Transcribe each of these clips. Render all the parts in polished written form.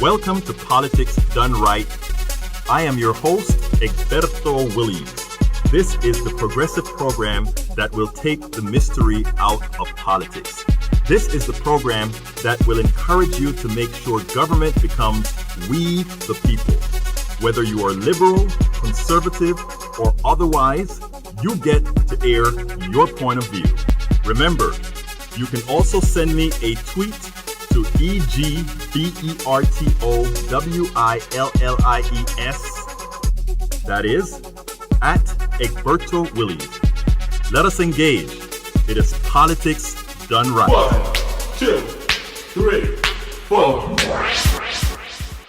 Welcome to Politics Done Right. I am your host, Egberto Willies. This is the progressive program that will take the mystery out of politics. This is the program that will encourage you to make sure government becomes we the people. Whether you are liberal, conservative, or otherwise, you get to air your point of view. Remember, you can also send me a tweet to EGBERTOWILLIES. That is, at Egberto Willies. Let us engage. It is politics done right. 1, 2, 3, 4.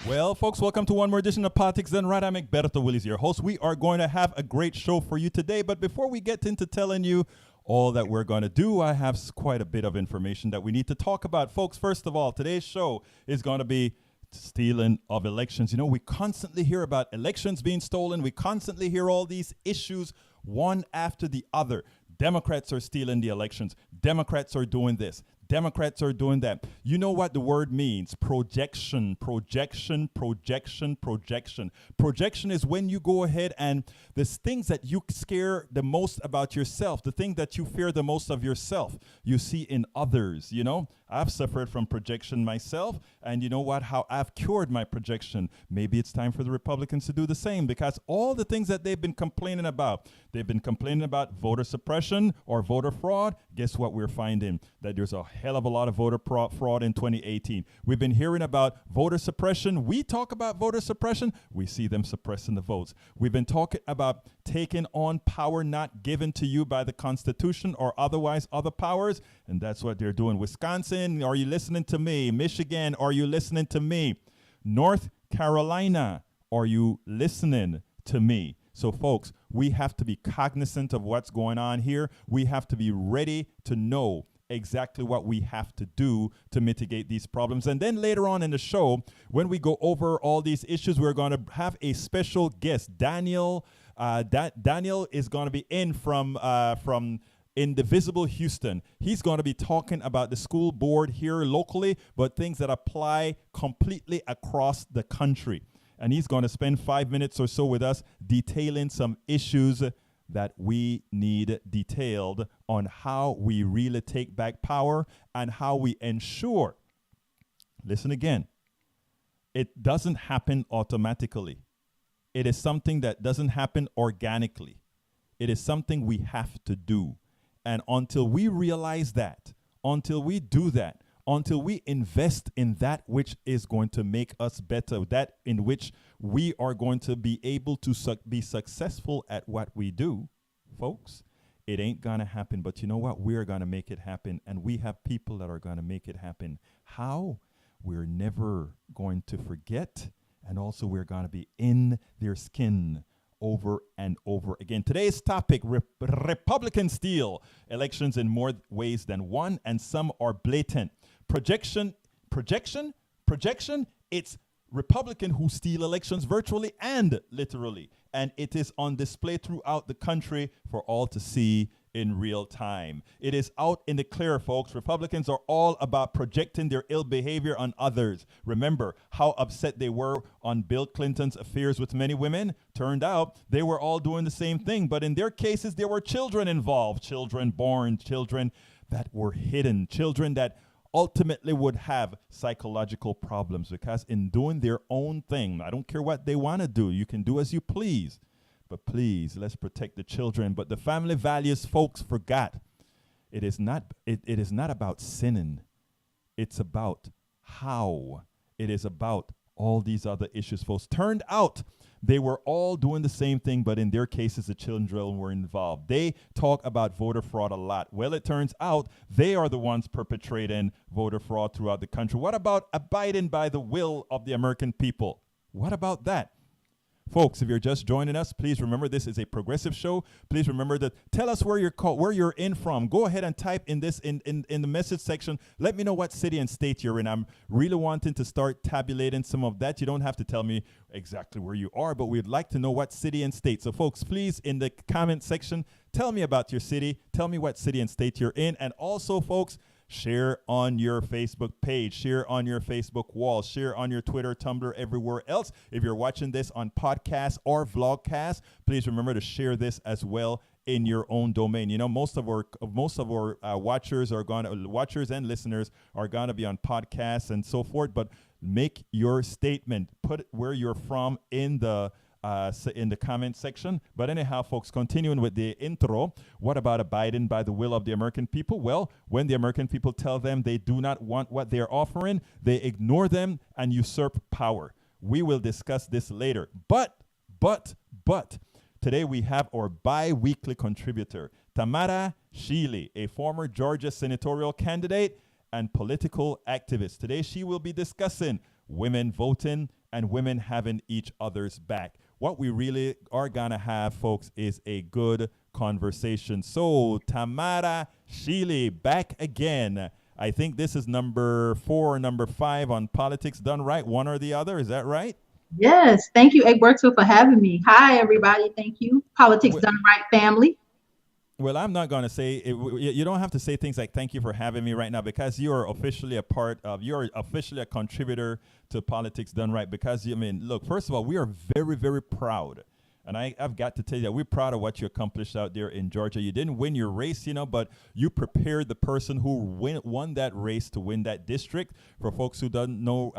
Well, folks, welcome to one more edition of Politics Done Right. I'm Egberto Willies, your host. We are going to have a great show for you today. But before we get into telling you all that we're going to do, I have quite a bit of information that we need to talk about. Folks, first of all, today's show is going to be stealing of elections. You know, we constantly hear about elections being stolen. We constantly hear all these issues one after the other. Democrats are stealing the elections. Democrats are doing this. Democrats are doing that. You know what the word means? Projection, projection, projection, projection. Projection is when you go ahead and the things that you scare the most about yourself, the thing that you fear the most of yourself, you see in others. You know, I've suffered from projection myself, and you know what? How I've cured my projection. Maybe it's time for the Republicans to do the same, because all the things that they've been complaining about voter suppression or voter fraud. Guess what we're finding? That there's a hell of a lot of voter fraud in 2018. We've been hearing about voter suppression. We talk about voter suppression. We see them suppressing the votes. We've been talking about taking on power not given to you by the Constitution or otherwise other powers. And that's what they're doing. Wisconsin, are you listening to me? Michigan, are you listening to me? North Carolina, are you listening to me? So, folks, we have to be cognizant of what's going on here. We have to be ready to know exactly what we have to do to mitigate these problems. And then later on in the show, when we go over all these issues, we're going to have a special guest, Daniel. Daniel is going to be in from Indivisible Houston. He's going to be talking about the school board here locally, but things that apply completely across the country. And he's going to spend 5 minutes or so with us detailing some issues that we need detailed on how we really take back power and how we ensure, listen again, it doesn't happen automatically. It is something that doesn't happen organically. It is something we have to do. And until we realize that, until we do that, until we invest in that which is going to make us better, that in which we are going to be able to be successful at what we do, folks, it ain't going to happen. But you know what? We're going to make it happen. And we have people that are going to make it happen. How? We're never going to forget. And also we're going to be in their skin over and over again. Today's topic, Republicans steal elections in more ways than one, and some are blatant. Projection, it's Republican who steal elections virtually and literally. And it is on display throughout the country for all to see in real time. It is out in the clear, folks. Republicans are all about projecting their ill behavior on others. Remember how upset they were on Bill Clinton's affairs with many women? Turned out they were all doing the same thing, but in their cases, there were children involved, children born, children that were hidden, children that ultimately would have psychological problems, because in doing their own thing, I don't care what they want to do, you can do as you please, but please, let's protect the children. But the family values folks forgot. It is not about sinning. It's about how. It is about all these other issues, folks. Turned out they were all doing the same thing, but in their cases, the children were involved. They talk about voter fraud a lot. Well, it turns out they are the ones perpetrating voter fraud throughout the country. What about abiding by the will of the American people? What about that? Folks, if you're just joining us, please remember this is a progressive show. Please remember that. Tell us where you're in from. Go ahead and type in this in the message section. Let me know what city and state you're in. I'm really wanting to start tabulating some of that. You don't have to tell me exactly where you are, but we'd like to know what city and state. So folks, please, in the comment section, tell me about your city. Tell me what city and state you're in. And also, folks, Share on your Facebook page, share on your Facebook wall, share on your Twitter, Tumblr, everywhere else. If you're watching this on podcast or vlogcast, please remember to share this as well in your own domain. You know, most of our watchers and listeners are gonna be on podcasts and so forth. But make your statement, put where you're from in the comment section. But anyhow, folks, continuing with the intro, what about abiding by the will of the American people? Well, when the American people tell them they do not want what they're offering, they ignore them and usurp power. We will discuss this later. But, today we have our bi-weekly contributor, Tamara Shealy, a former Georgia senatorial candidate and political activist. Today she will be discussing women voting and women having each other's back. What we really are gonna have, folks, is a good conversation. So, Tamara Shealy, back again. I think this is number 4 or number 5 on Politics Done Right, one or the other. Is that right? Yes. Thank you, Egberto, for having me. Hi, everybody. Thank you. Politics Done Right family. Well, I'm not going to say it, you don't have to say things like thank you for having me right now, because you're officially a contributor to Politics Done Right. Because, I mean, look, first of all, we are very, very proud. And I've got to tell you that we're proud of what you accomplished out there in Georgia. You didn't win your race, but you prepared the person who won that race to win that district. For folks who don't know,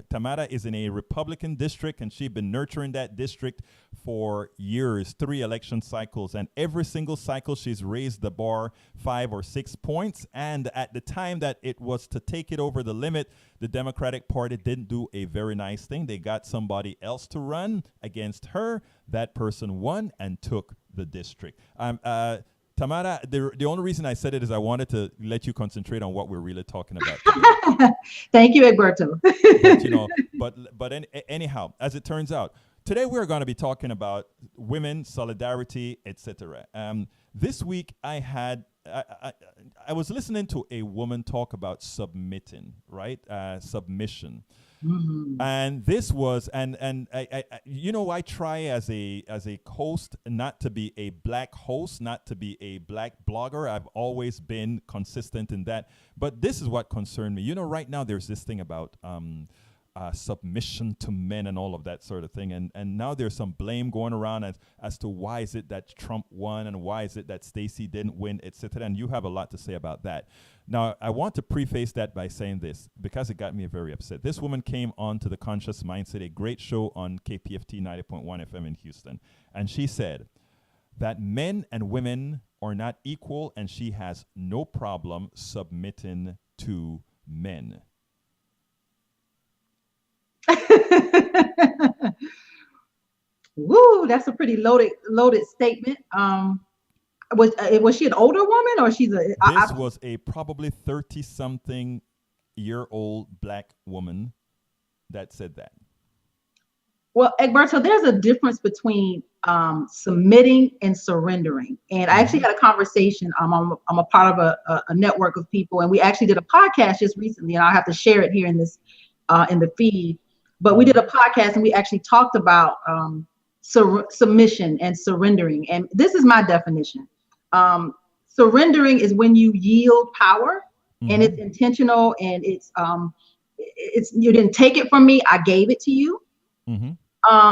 Tamara is in a Republican district, and she's been nurturing that district for years, 3 election cycles. And every single cycle, she's raised the bar 5 or 6 points. And at the time that it was to take it over the limit, the Democratic Party didn't do a very nice thing. They got somebody else to run against her. That person won and took the district. Tamara, the only reason I said it is I wanted to let you concentrate on what we're really talking about today. Thank you, Egberto. but anyhow, as it turns out, today we're going to be talking about women, solidarity, etc. This week I was listening to a woman talk about submitting, right? Submission. Mm-hmm. And this was, I try as a host not to be a black host, not to be a black blogger. I've always been consistent in that. But this is what concerned me. Right now there's this thing about submission to men and all of that sort of thing. And now there's some blame going around as to why is it that Trump won and why is it that Stacey didn't win, etc. And you have a lot to say about that. Now, I want to preface that by saying this, because it got me very upset. This woman came on to The Conscious Mindset, a great show on KPFT 90.1 FM in Houston. And she said that men and women are not equal, and she has no problem submitting to men. Woo, that's a pretty loaded statement. Was she an older woman, or she's a? This was a probably 30-something-year-old black woman that said that. Well, Egberto, there's a difference between submitting and surrendering. And I actually had a conversation. I'm a part of a network of people, and we actually did a podcast just recently, and I'll have to share it here in this in the feed. But we did a podcast, and we actually talked about submission and surrendering. And this is my definition. Surrendering is when you yield power, and it's intentional, and it's you didn't take it from me, I gave it to you.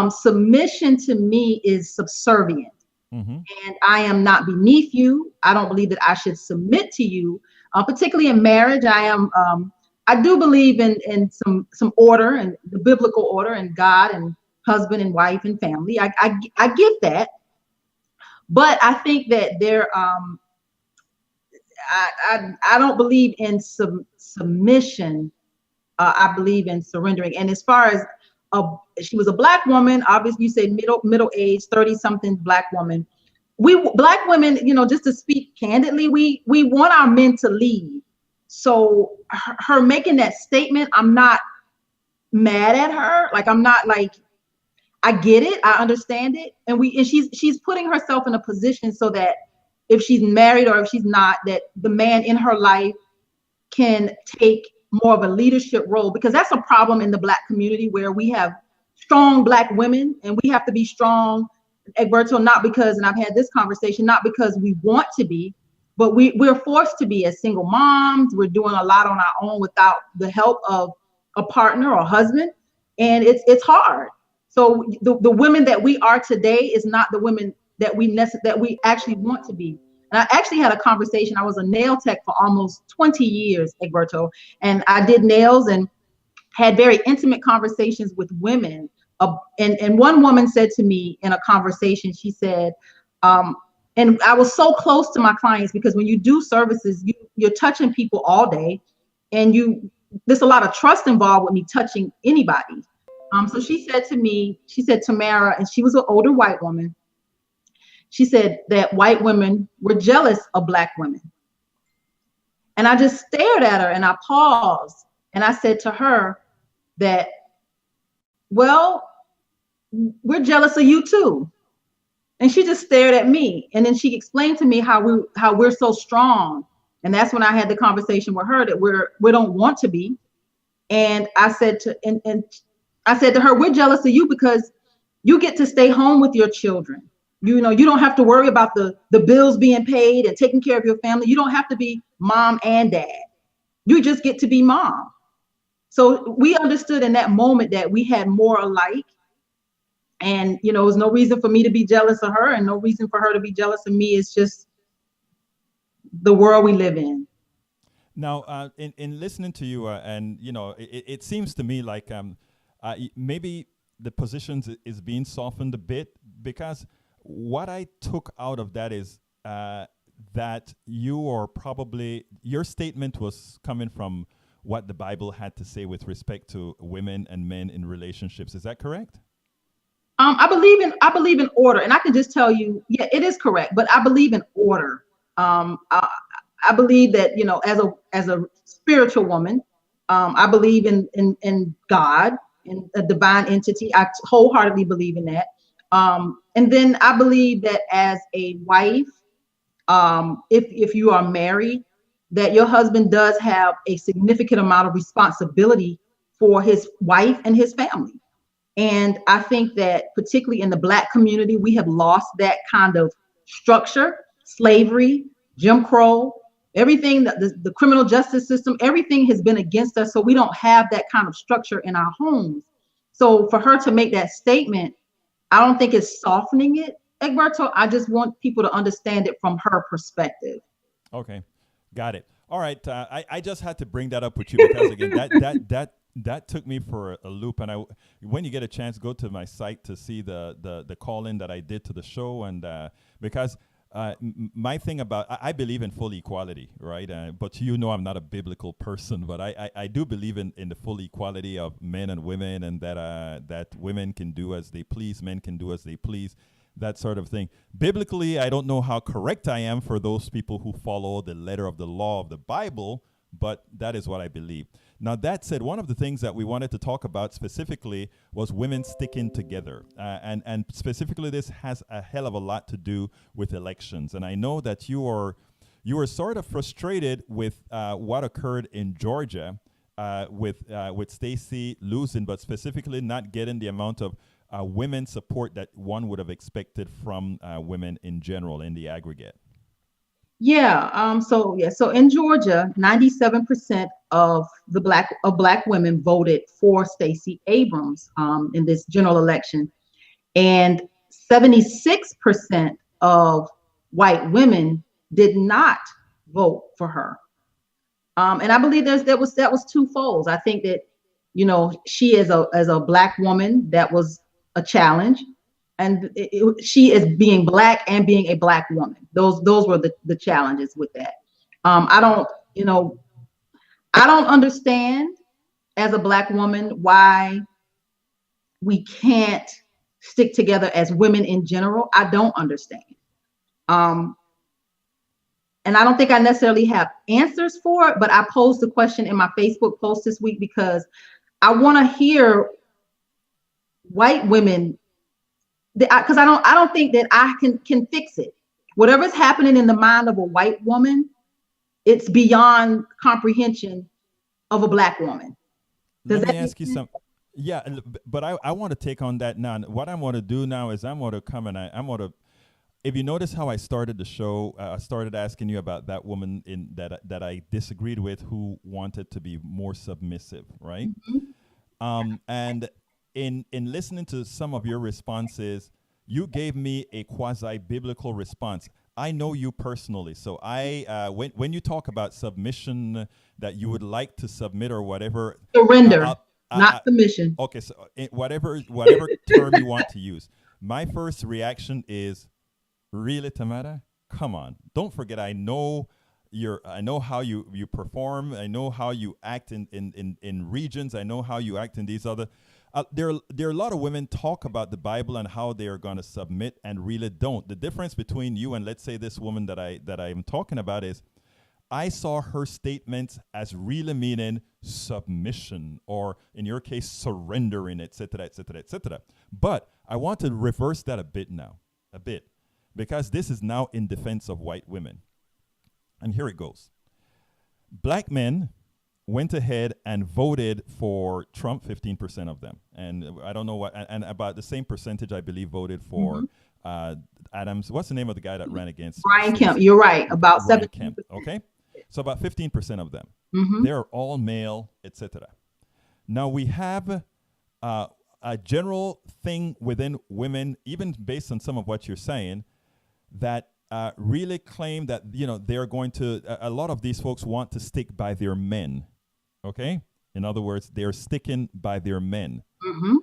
Submission to me is subservient, and I am not beneath you. I don't believe that I should submit to you, particularly in marriage. I do believe in some order, and the biblical order, and God and husband and wife and family. I get that. But I think that I don't believe in submission. I believe in surrendering. And as far as she was a black woman, obviously you say middle age, 30-something black woman. We black women, just to speak candidly, we want our men to lead. So her making that statement, I'm not mad at her. Like, I'm not like, I get it, I understand it, and she's putting herself in a position so that if she's married or if she's not, that the man in her life can take more of a leadership role, because that's a problem in the black community where we have strong black women, and we have to be strong, Egberto, not because, and I've had this conversation, not because we want to be, but we're forced to be as single moms. We're doing a lot on our own without the help of a partner or husband, and it's hard. So the women that we are today is not the women that we actually want to be. And I actually had a conversation. I was a nail tech for almost 20 years, Egberto, and I did nails and had very intimate conversations with women. And one woman said to me in a conversation, she said, and I was so close to my clients, because when you do services, you're touching people all day, and there's a lot of trust involved with me touching anybody. So she said to me, she said, Tamara, and she was an older white woman. She said that white women were jealous of Black women. And I just stared at her and I paused and I said to her that, well, we're jealous of you too. And she just stared at me. And then she explained to me how we're so strong. And that's when I had the conversation with her that we don't want to be. And I said to her, we're jealous of you because you get to stay home with your children. You know, you don't have to worry about the bills being paid and taking care of your family. You don't have to be mom and dad. You just get to be mom. So we understood in that moment that we had more alike. And, you know, there's no reason for me to be jealous of her and no reason for her to be jealous of me. It's just the world we live in. Now, in listening to you, and, you know, it seems to me like maybe the positions is being softened a bit, because what I took out of that is that your statement was coming from what the Bible had to say with respect to women and men in relationships. Is that correct? I believe in order, and I can just tell you, yeah, it is correct. But I believe in order. I believe that, you know, as a spiritual woman, I believe in God, in a divine entity. I wholeheartedly believe in that. And then I believe that as a wife, if you are married, that your husband does have a significant amount of responsibility for his wife and his family. And I think that particularly in the Black community, we have lost that kind of structure. Slavery, Jim Crow, everything, the criminal justice system, everything has been against us. So we don't have that kind of structure in our homes. So for her to make that statement, I don't think it's softening it, Egberto. I just want people to understand it from her perspective. Okay, got it. All right, I just had to bring that up with you because again, that took me for a loop. And when you get a chance, go to my site to see the call-in that I did to the show, and because my thing about I believe in full equality, right? But you know I'm not a biblical person, but I do believe in the full equality of men and women, and that women can do as they please, men can do as they please, that sort of thing. Biblically, I don't know how correct I am for those people who follow the letter of the law of the Bible, but that is what I believe. Now, that said, one of the things that we wanted to talk about specifically was women sticking together. And specifically, this has a hell of a lot to do with elections. And I know that you were sort of frustrated with what occurred in Georgia with Stacey losing, but specifically not getting the amount of women support that one would have expected from women in general in the aggregate. Yeah. So in Georgia, 97% of black women voted for Stacey Abrams in this general election, and 76% of white women did not vote for her. And I believe that was twofold. I think that, you know, she as a black woman, that was a challenge. And she is being black and being a black woman. Those were the challenges with that. I don't understand as a black woman why we can't stick together as women in general. I don't understand. And I don't think I necessarily have answers for it, but I posed the question in my Facebook post this week because I want to hear white women, because I don't think that I can fix it. Whatever's happening in the mind of a white woman, it's beyond comprehension of a black woman. Let me ask you something. Yeah, but I want to take on that now. What I want to do now is I'm going to come and I'm going to if you notice how I started the show, I started asking you about that woman that I disagreed with, who wanted to be more submissive, right? And in listening to some of your responses, you gave me a quasi biblical response. I know you personally, so when you talk about submission, that you would like to submit or whatever, Surrender, I, not submission. okay, so whatever term you want to use, my first reaction is, really, Tamara? Come on! Don't forget, I know how you perform. I know how you act in regions. I know how you act in these other. There are a lot of women talk about the Bible and how they are going to submit and really don't. The difference between you and, let's say, this woman that I'm talking about is, I saw her statements as really meaning submission, or in your case, surrendering, etc., etc., etc. But I want to reverse that a bit now, because this is now in defense of white women. And here it goes. Black men went ahead and voted for Trump, 15% of them. And I don't know what, and about the same percentage, I believe, voted for Adams. What's the name of the guy that ran against? Brian Kemp. You're right. About 7%. Kemp, okay? So about 15% of them. Mm-hmm. They're all male, etc. Now we have a general thing within women, even based on some of what you're saying, that really claim that, they're going to, a lot of these folks want to stick by their men, okay? In other words, they're sticking by their men. Mm-hmm.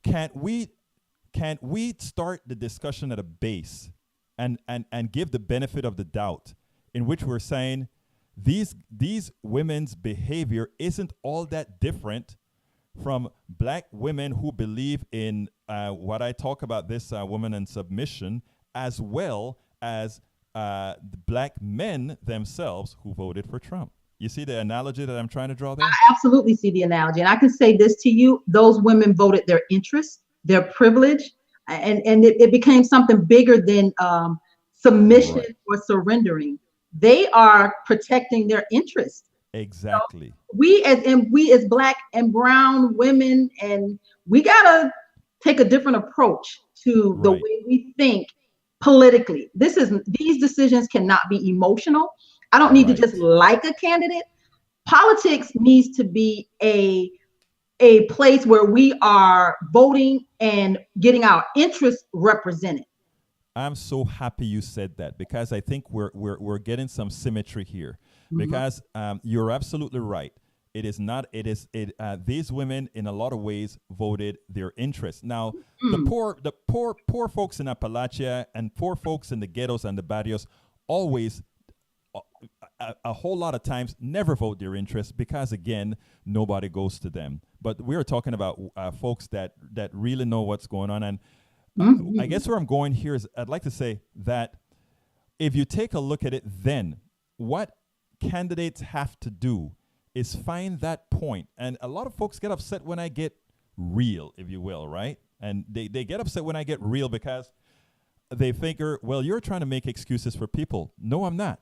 Can't we start the discussion at a base and give the benefit of the doubt, in which we're saying these women's behavior isn't all that different from black women who believe in what I talk about, this woman in submission, as well as the black men themselves who voted for Trump. You see the analogy that I'm trying to draw there? I absolutely see the analogy. And I can say this to you, those women voted their interests, their privilege, and it became something bigger than submission or surrendering. They are protecting their interests. Exactly. So we as black and brown women, and we gotta take a different approach to the way we think politically. These decisions cannot be emotional. I don't need to just like a candidate. Politics needs to be a place where we are voting and getting our interests represented. I'm so happy you said that, because I think we're getting some symmetry here. Mm-hmm. Because you're absolutely right. These women in a lot of ways voted their interests. Now, the poor folks in Appalachia and poor folks in the ghettos and the barrios always, a whole lot of times, never vote their interests, because again, nobody goes to them. But we're talking about folks that really know what's going on. And I guess where I'm going here is, I'd like to say that if you take a look at it, then what candidates have to do is find that point. And a lot of folks get upset when I get real, if you will, right? And they get upset when I get real, because they figure, well, you're trying to make excuses for people. No, I'm not.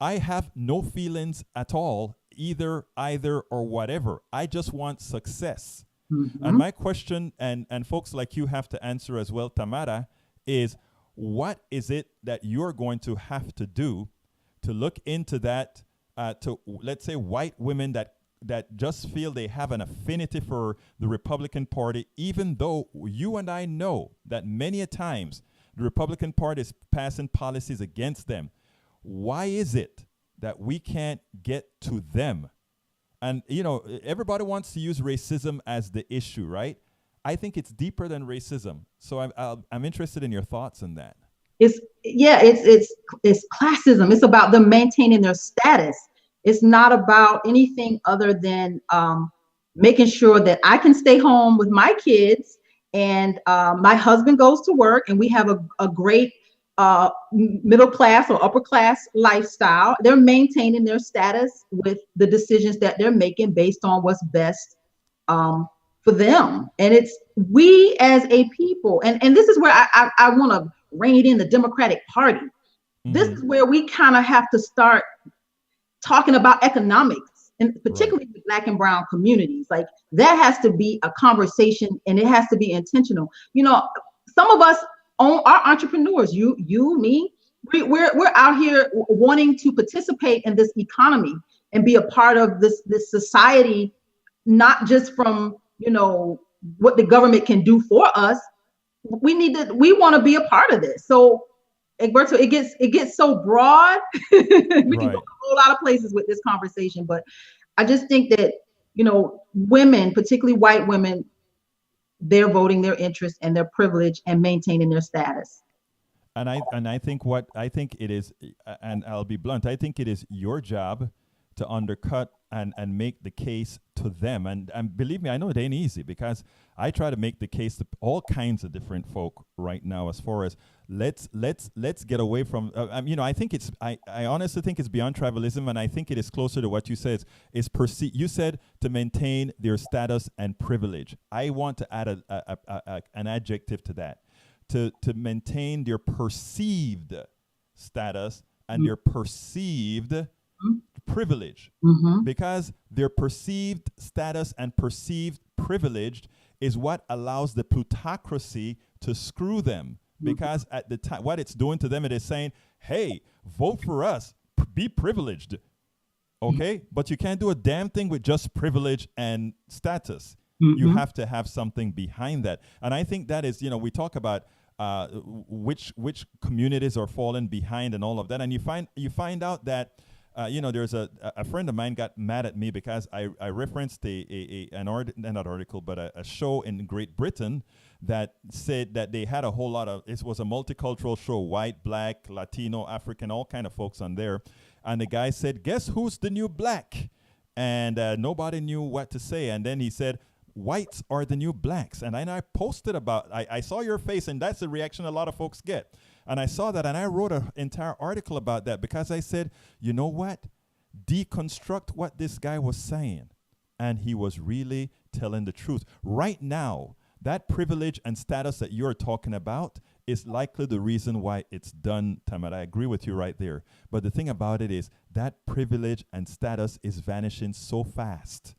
I have no feelings at all, either, or whatever. I just want success. Mm-hmm. And my question, and folks like you have to answer as well, Tamara, is what is it that you're going to have to do to look into that, to, let's say, white women that just feel they have an affinity for the Republican Party, even though you and I know that many a times the Republican Party is passing policies against them. Why is it that we can't get to them? And, everybody wants to use racism as the issue, right? I think it's deeper than racism. So I'm interested in your thoughts on that. It's classism. It's about them maintaining their status. It's not about anything other than making sure that I can stay home with my kids, and my husband goes to work, and we have a great middle class or upper class lifestyle. They're maintaining their status with the decisions that they're making based on what's best for them. And it's we as a people, and this is where I want to rein it in, the Democratic Party. Mm-hmm. This is where we kind of have to start talking about economics, and particularly the Black and brown communities. Like, that has to be a conversation, and it has to be intentional. Some of us our entrepreneurs, you, me, we're out here wanting to participate in this economy and be a part of this society, not just from, you know, what the government can do for us. We want to be a part of this. So Egberto, it gets so broad. We can go a whole lot of places with this conversation, but I just think that, you know, women, particularly white women, they're voting their interest and their privilege and maintaining their status. And I think it is, and I'll be blunt, I think it is your job to undercut and make the case to them. And believe me, I know it ain't easy, because I try to make the case to all kinds of different folk right now, as far as let's get away from, you know, I think it's, I honestly think it's beyond tribalism, and I think it is closer to what you said is you said to maintain their status and privilege. I want to add an adjective to that. To maintain their perceived status and their perceived privilege, because their perceived status and perceived privilege is what allows the plutocracy to screw them. Because at the time, what it's doing to them, it is saying, hey, vote for us, be privileged. Okay? But you can't do a damn thing with just privilege and status. You have to have something behind that. And I think that is, you know, we talk about which communities are falling behind and all of that. And you find out that, you know, there's a friend of mine got mad at me because I referenced not article, but a show in Great Britain that said that they had a whole lot of, it was a multicultural show, white, black, Latino, African, all kind of folks on there. And the guy said, guess who's the new black? And nobody knew what to say. And then he said, whites are the new blacks. And then I posted about, I saw your face, and that's the reaction a lot of folks get. And I saw that, and I wrote an entire article about that, because I said, you know what? Deconstruct what this guy was saying. And he was really telling the truth. Right now, that privilege and status that you're talking about is likely the reason why it's done, Tamara. I agree with you right there. But the thing about it is that privilege and status is vanishing so fast.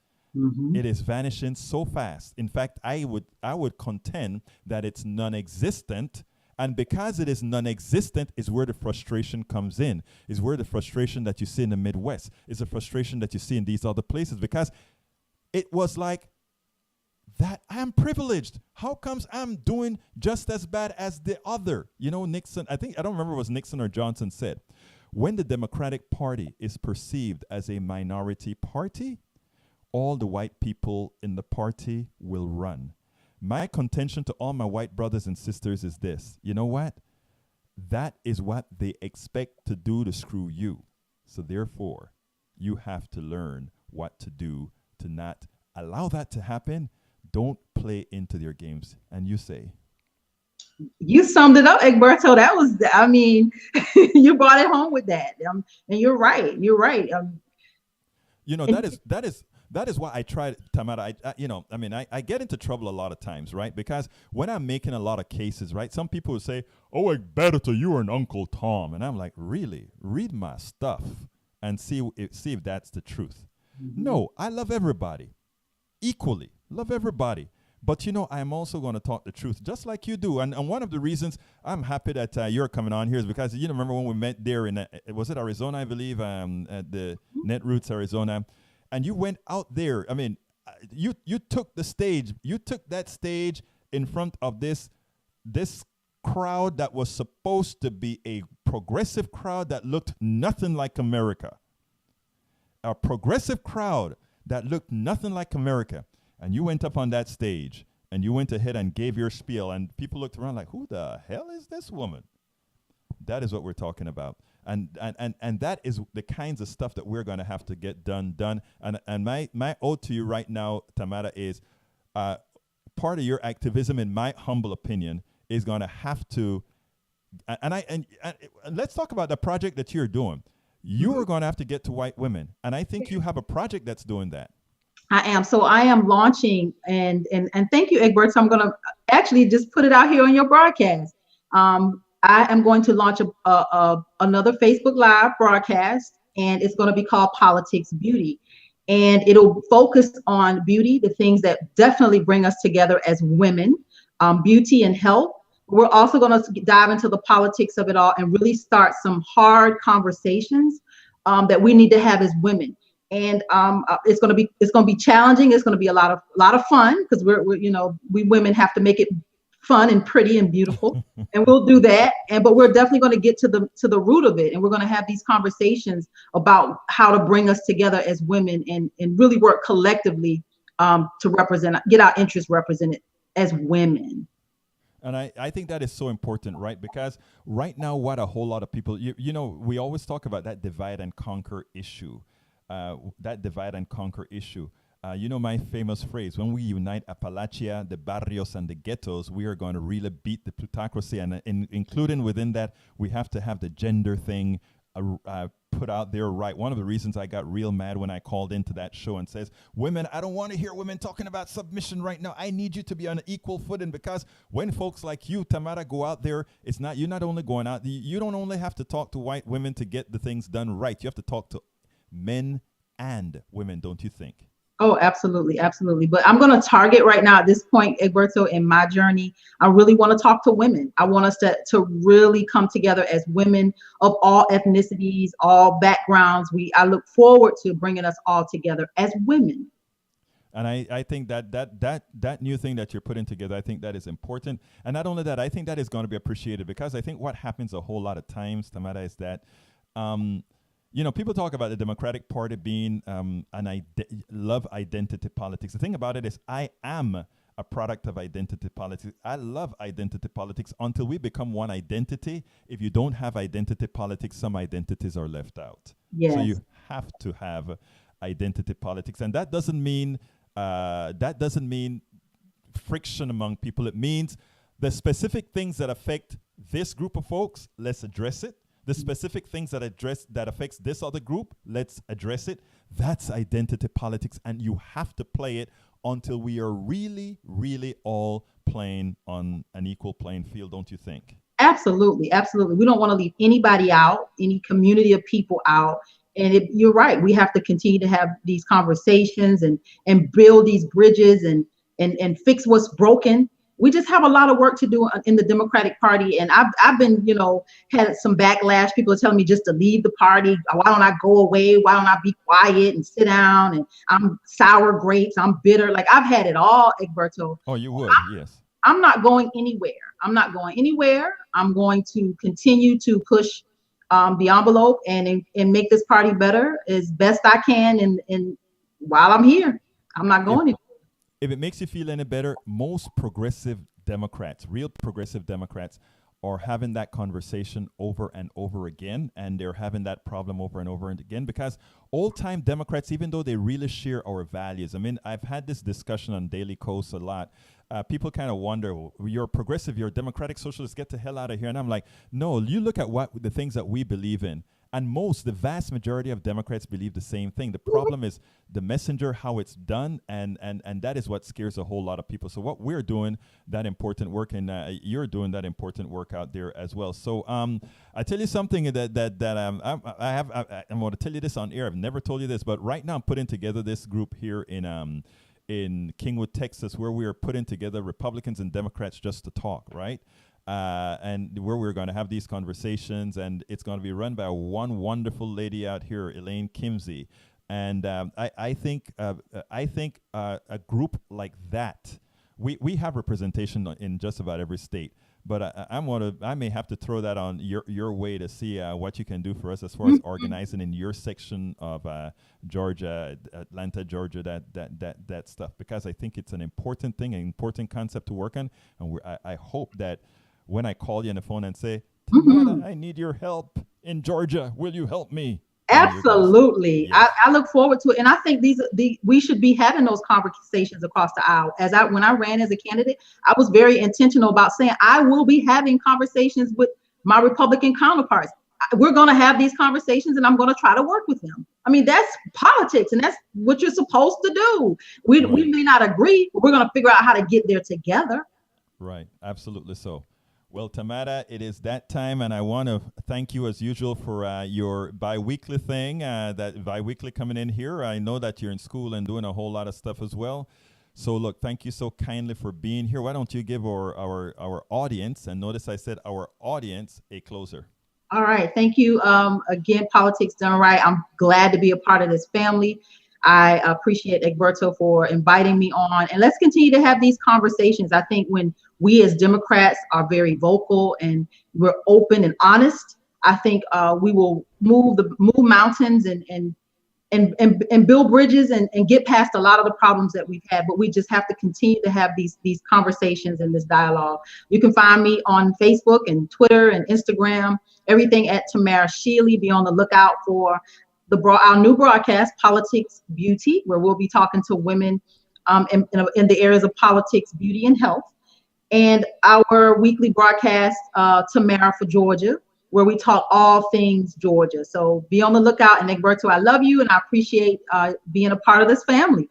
It is vanishing so fast. In fact, I would contend that it's non-existent. And because it is non-existent is where the frustration comes in, is where the frustration that you see in the Midwest, is the frustration that you see in these other places, because it was like that I'm privileged. How comes I'm doing just as bad as the other? You know, Nixon, I don't remember if it was Nixon or Johnson said, when the Democratic Party is perceived as a minority party, all the white people in the party will run. My contention to all my white brothers and sisters is this. You know what? That is what they expect to do to screw you. So therefore, you have to learn what to do to not allow that to happen. Don't play into their games. And you say? You summed it up, Egberto. That was, I mean, you brought it home with that. And you're right. You're right. You know, that is why I try, Tamara, I get into trouble a lot of times, right? Because when I'm making a lot of cases, right, some people will say, oh, Egberto, you are an Uncle Tom. And I'm like, really? Read my stuff and see if that's the truth. No, I love everybody equally. Love everybody. But, you know, I'm also going to talk the truth, just like you do. And one of the reasons I'm happy that you're coming on here is because, you know, remember when we met there in, was it Arizona, I believe, at the Netroots, Arizona. And you went out there. I mean, you took the stage. You took that stage in front of this crowd that was supposed to be a progressive crowd that looked nothing like America. A progressive crowd that looked nothing like America. And you went up on that stage and you went ahead and gave your spiel. And people looked around like, who the hell is this woman? That is what we're talking about. And that is the kinds of stuff that we're going to have to get done. And my ode to you right now, Tamara, is part of your activism, in my humble opinion, is going to have to, and let's talk about the project that you're doing. You are going to have to get to white women. And I think you have a project that's doing that. I am. So I am launching, and thank you, Egbert. So I'm going to actually just put it out here on your broadcast. I am going to launch another Facebook Live broadcast, and it's going to be called Politics Beauty. And it'll focus on beauty, the things that definitely bring us together as women, beauty and health. we're also going to dive into the politics of it all and really start some hard conversations that we need to have as women. And it's going to be challenging. It's going to be a lot of fun, because we're you know, we women have to make it fun and pretty and beautiful, and we'll do that. But we're definitely going to get to the root of it, and we're going to have these conversations about how to bring us together as women and really work collectively to get our interests represented as women. And I think that is so important, right? Because right now, what a whole lot of people, you know, we always talk about that divide and conquer issue. You know my famous phrase, when we unite Appalachia, the barrios, and the ghettos, we are going to really beat the plutocracy. And including within that, we have to have the gender thing put out there, right? One of the reasons I got real mad when I called into that show and says, women, I don't want to hear women talking about submission right now. I need you to be on an equal footing, because when folks like you, Tamara, go out there, you're not only going out, you don't only have to talk to white women to get the things done right. You have to talk to men and women, don't you think? Oh, absolutely. Absolutely. But I'm going to target right now at this point, Egberto, in my journey, I really want to talk to women. I want us to really come together as women of all ethnicities, all backgrounds. I look forward to bringing us all together as women. And I think that new thing that you're putting together, I think that is important. And not only that, I think that is going to be appreciated, because I think what happens a whole lot of times, Tamara, is that you know, people talk about the Democratic Party being love identity politics. The thing about it is, I am a product of identity politics. I love identity politics until we become one identity. If you don't have identity politics, some identities are left out. Yes. So you have to have identity politics, and that doesn't mean friction among people. It means the specific things that affect this group of folks, let's address it. The specific things that affects this other group, let's address it. That's identity politics, and you have to play it until we are really, really all playing on an equal playing field, don't you think? Absolutely, absolutely. We don't want to leave anybody out, any community of people out. And you're right. We have to continue to have these conversations and build these bridges and fix what's broken. We just have a lot of work to do in the Democratic Party. And I've been, you know, had some backlash. People are telling me just to leave the party. Why don't I go away? Why don't I be quiet and sit down? And I'm sour grapes. I'm bitter. Like, I've had it all, Egberto. Oh, you would, yes. I'm not going anywhere. I'm going to continue to push the envelope and make this party better as best I can. And while I'm here, I'm not going anywhere. If it makes you feel any better, most progressive Democrats, real progressive Democrats, are having that conversation over and over again, and they're having that problem over and over and again, because old-time Democrats, even though they really share our values, I mean, I've had this discussion on Daily Kos a lot. People kind of wonder, well, you're progressive, you're democratic socialists, get the hell out of here. And I'm like, no, you look at what the things that we believe in. And the vast majority of Democrats believe the same thing. The problem is the messenger, how it's done, and that is what scares a whole lot of people. So what we're doing, that important work, and you're doing that important work out there as well. So I tell you something I'm going to tell you this on air. I've never told you this, but right now I'm putting together this group here in Kingwood, Texas, where we are putting together Republicans and Democrats just to talk, right? And where we're going to have these conversations, and it's going to be run by one wonderful lady out here, Elaine Kimsey. And I think a group like that, we have representation in just about every state. But I may have to throw that on your way to see what you can do for us as far as organizing in your section of Georgia, Atlanta, Georgia, that stuff, because I think it's an important thing, an important concept to work on, and I hope that when I call you on the phone and say, I need your help in Georgia, will you help me? Absolutely. Yes. I look forward to it. And I think we should be having those conversations across the aisle. When I ran as a candidate, I was very intentional about saying I will be having conversations with my Republican counterparts. We're going to have these conversations, and I'm going to try to work with them. I mean, that's politics, and that's what you're supposed to do. We may not agree, but we're going to figure out how to get there together. Right. Absolutely so. Well, Tamara, it is that time, and I want to thank you as usual for your bi-weekly thing, that bi-weekly coming in here. I know that you're in school and doing a whole lot of stuff as well. So look, thank you so kindly for being here. Why don't you give our audience, and notice I said our audience, a closer. All right. Thank you. Again, Politics Done Right. I'm glad to be a part of this family. I appreciate Egberto for inviting me on. And let's continue to have these conversations. I think when we as Democrats are very vocal and we're open and honest, I think we will move mountains and build bridges and get past a lot of the problems that we've had. But we just have to continue to have these conversations and this dialogue. You can find me on Facebook and Twitter and Instagram, everything at Tamara Shealy. Be on the lookout for our new broadcast, Politics Beauty, where we'll be talking to women in the areas of politics, beauty, and health. And our weekly broadcast, Tamara for Georgia, where we talk all things Georgia. So be on the lookout. And Egberto, I love you, and I appreciate being a part of this family.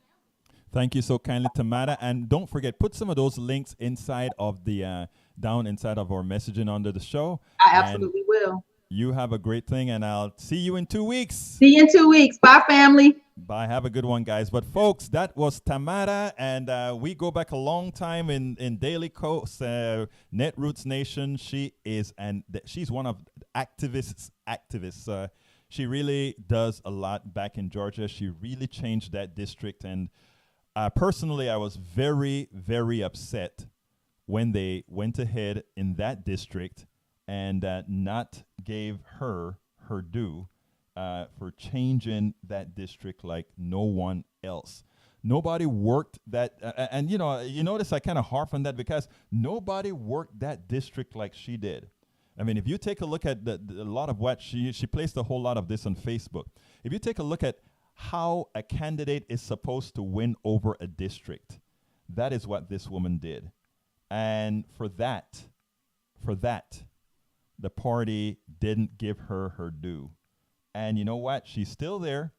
Thank you so kindly, Tamara. And don't forget, put some of those links inside of the down inside of our messaging under the show. I absolutely will. You have a great thing, and I'll see you in 2 weeks. See you in 2 weeks. Bye, family. Bye. Have a good one, guys. But folks, that was Tamara, and we go back a long time in Daily Coast, Netroots Nation. She is, and she's one of activists. She really does a lot back in Georgia. She really changed that district, and personally, I was very, very upset when they went ahead in that district and not gave her due for changing that district like no one else. Nobody worked that, and you notice I kind of harp on that because nobody worked that district like she did. I mean, if you take a look at a lot of what she placed a whole lot of this on Facebook. If you take a look at how a candidate is supposed to win over a district, that is what this woman did. And for that, the party didn't give her her due. And you know what? She's still there.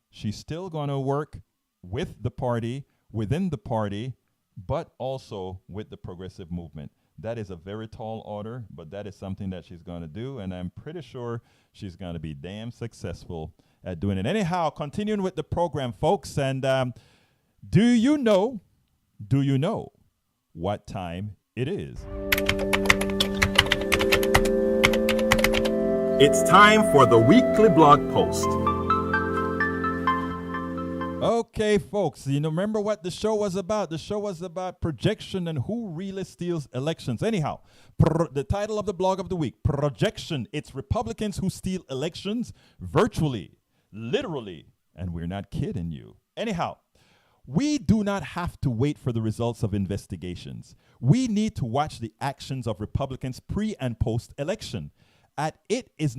She's still going to work with the party, within the party, but also with the progressive movement. That is a very tall order, but that is something that she's going to do. And I'm pretty sure she's going to be damn successful at doing it. Anyhow, continuing with the program, folks. And do you know what time it is? It's time for the weekly blog post. Okay, folks, remember what the show was about? The show was about projection and who really steals elections. Anyhow, the title of the blog of the week, Projection. It's Republicans who steal elections virtually, literally, and we're not kidding you. Anyhow, we do not have to wait for the results of investigations. We need to watch the actions of Republicans pre and post election. It's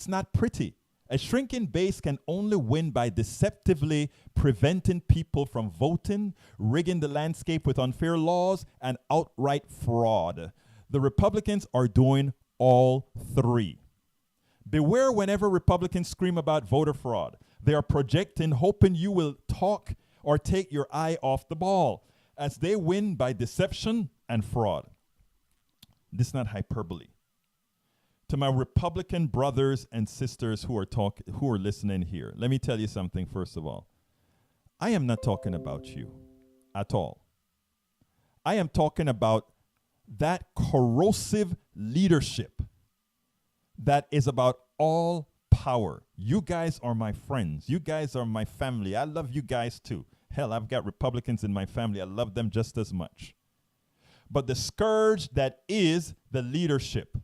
not pretty. A shrinking base can only win by deceptively preventing people from voting, rigging the landscape with unfair laws, and outright fraud. The Republicans are doing all three. Beware whenever Republicans scream about voter fraud. They are projecting, hoping you will talk or take your eye off the ball, as they win by deception and fraud. This is not hyperbole. To my Republican brothers and sisters who are listening here, let me tell you something first of all. I am not talking about you at all. I am talking about that corrosive leadership that is about all power. You guys are my friends. You guys are my family. I love you guys too. Hell, I've got Republicans in my family. I love them just as much. But the scourge that is the leadership,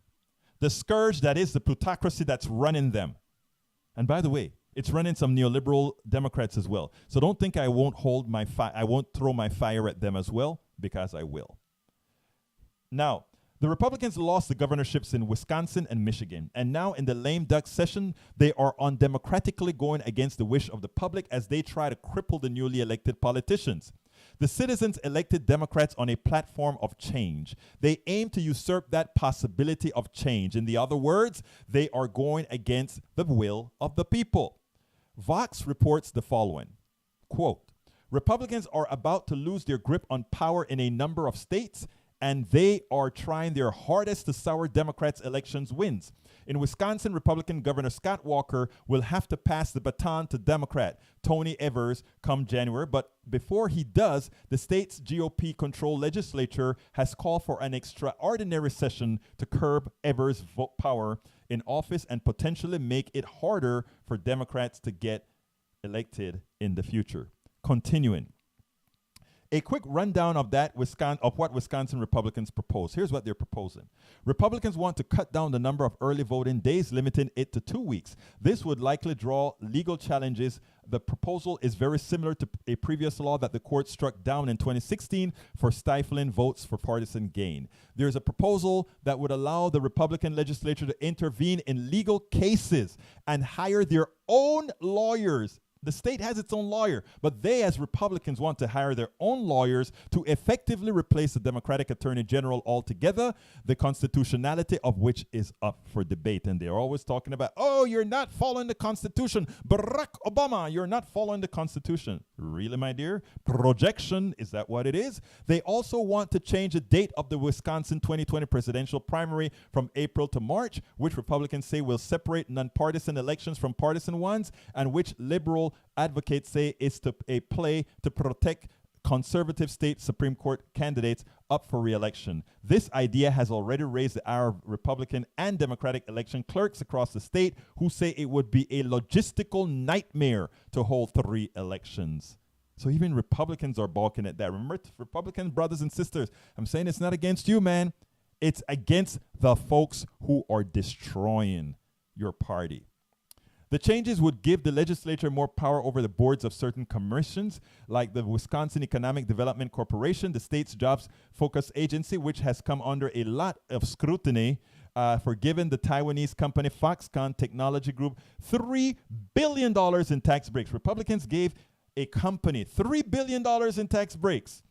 the scourge that is the plutocracy that's running them. And by the way, it's running some neoliberal Democrats as well. So don't think I won't I won't throw my fire at them as well, because I will. Now, the Republicans lost the governorships in Wisconsin and Michigan. And now in the lame duck session, they are undemocratically going against the wish of the public as they try to cripple the newly elected politicians. The citizens elected Democrats on a platform of change. They aim to usurp that possibility of change. In the other words, they are going against the will of the people. Vox reports the following, quote, Republicans are about to lose their grip on power in a number of states and they are trying their hardest to sour Democrats' elections wins. In Wisconsin, Republican Governor Scott Walker will have to pass the baton to Democrat Tony Evers come January. But before he does, the state's GOP-controlled legislature has called for an extraordinary session to curb Evers' vote power in office and potentially make it harder for Democrats to get elected in the future. Continuing. A quick rundown of what Wisconsin Republicans propose. Here's what they're proposing. Republicans want to cut down the number of early voting days, limiting it to 2 weeks. This would likely draw legal challenges. The proposal is very similar to a previous law that the court struck down in 2016 for stifling votes for partisan gain. There's a proposal that would allow the Republican legislature to intervene in legal cases and hire their own lawyers. The state has its own lawyer, but they, as Republicans, want to hire their own lawyers to effectively replace the Democratic Attorney General altogether, the constitutionality of which is up for debate. And they're always talking about, oh, you're not following the Constitution. Barack Obama, you're not following the Constitution. Really, my dear? Projection, is that what it is? They also want to change the date of the Wisconsin 2020 presidential primary from April to March, which Republicans say will separate nonpartisan elections from partisan ones, and which liberal advocates say is a play to protect conservative state Supreme Court candidates up for re-election. This idea has already raised the ire of Republican and Democratic election clerks across the state, who say it would be a logistical nightmare to hold 3 elections. So even Republicans are balking at that. Remember, Republican brothers and sisters, I'm saying it's not against you, man. It's against the folks who are destroying your party. The changes would give the legislature more power over the boards of certain commissions, like the Wisconsin Economic Development Corporation, the state's jobs-focused agency, which has come under a lot of scrutiny for giving the Taiwanese company Foxconn Technology Group $3 billion in tax breaks. Republicans gave a company $3 billion in tax breaks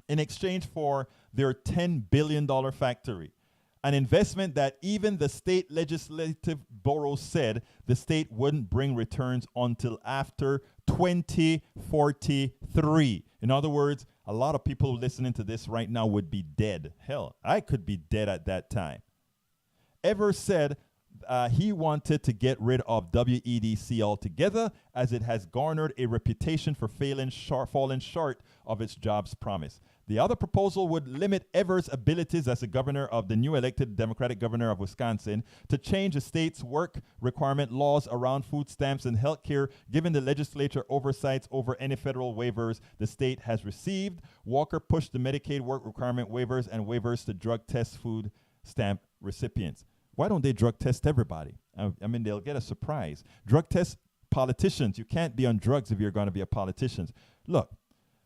in exchange for their $10 billion factory. An investment that even the state legislative bureau said the state wouldn't bring returns until after 2043. In other words, a lot of people listening to this right now would be dead. Hell, I could be dead at that time. Evers said he wanted to get rid of WEDC altogether, as it has garnered a reputation for falling short of its jobs promise. The other proposal would limit Evers' abilities as the governor of the new elected Democratic governor of Wisconsin to change the state's work requirement laws around food stamps and health care, given the legislature oversights over any federal waivers the state has received. Walker pushed the Medicaid work requirement waivers and waivers to drug test food stamp recipients. Why don't they drug test everybody? I mean, they'll get a surprise. Drug test politicians. You can't be on drugs if you're going to be a politician. Look,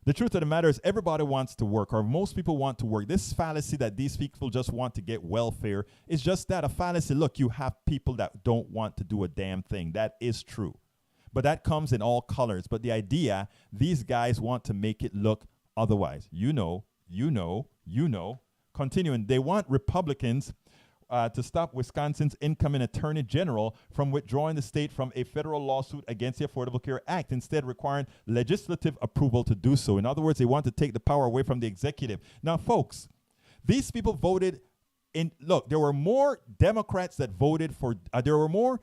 the truth of the matter is everybody wants to work, or most people want to work. This fallacy that these people just want to get welfare is just that, a fallacy. Look, you have people that don't want to do a damn thing. That is true. But that comes in all colors. But the idea, these guys want to make it look otherwise. You know. Continuing, they want Republicans to stop Wisconsin's incoming attorney general from withdrawing the state from a federal lawsuit against the Affordable Care Act, instead requiring legislative approval to do so. In other words, they want to take the power away from the executive. Now, folks, these people voted in, look, there were more Democrats that voted for, there were more